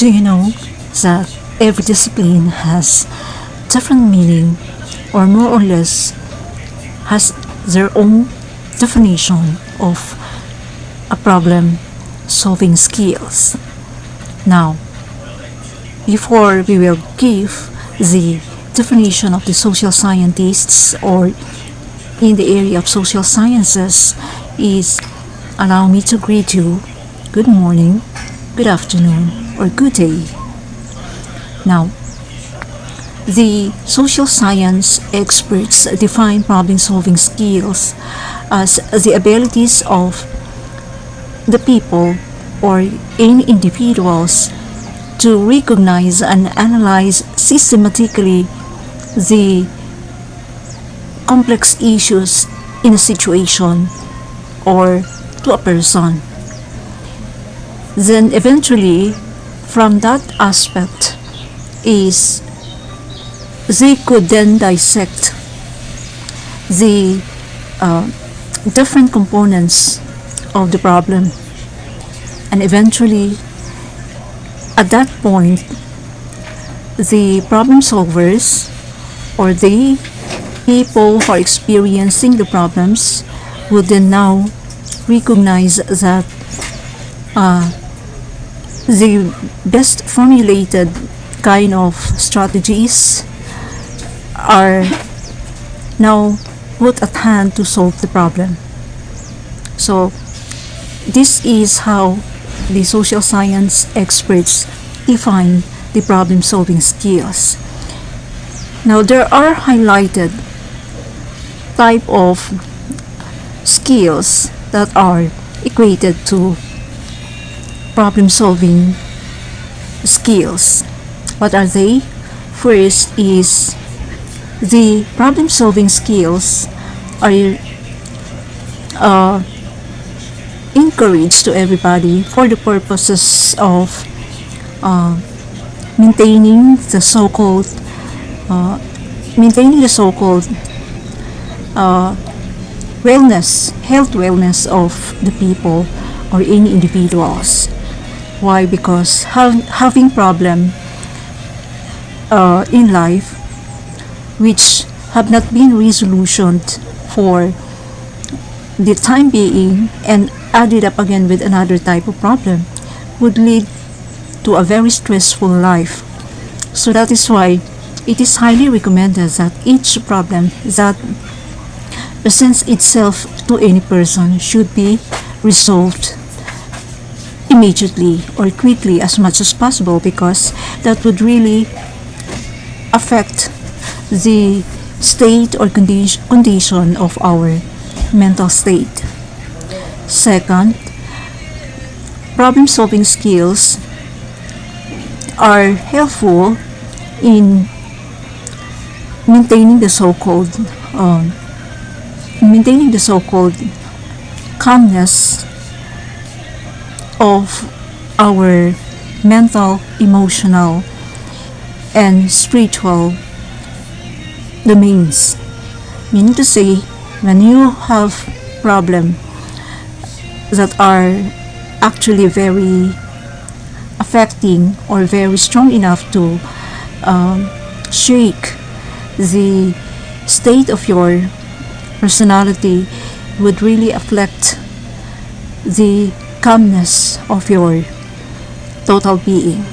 Do you know that every discipline has different meaning, or more or less has their own definition of a problem solving skills? Now, before we will give the definition of the social scientists, or in the area of social sciences, is allow me to greet you good morning, good afternoon, or good day. Now, the social science experts define problem-solving skills as the abilities of the people or any individuals to recognize and analyze systematically the complex issues in a situation or to a person. Then eventually, from that aspect, is they could then dissect the different components of the problem, and eventually at that point the problem solvers or the people who are experiencing the problems would then now recognize that the best formulated kind of strategies are now put at hand to solve the problem. So this is how the social science experts define the problem-solving skills. Now, there are highlighted type of skills that are equated to problem-solving skills. What are they? First is the problem-solving skills are encouraged to everybody for the purposes of maintaining the so-called health wellness of the people or any individuals. Why? Because having problem in life which have not been resolutioned for the time being and added up again with another type of problem would lead to a very stressful life. So that is why it is highly recommended that each problem that presents itself to any person should be resolved immediately or quickly as much as possible, because that would really affect the state or condition of our mental state. Second, problem-solving skills are helpful in maintaining the so-called calmness of our mental, emotional, and spiritual domains. Meaning to say, when you have problems that are actually very affecting or very strong enough to shake the state of your personality, would really affect the calmness of your total being.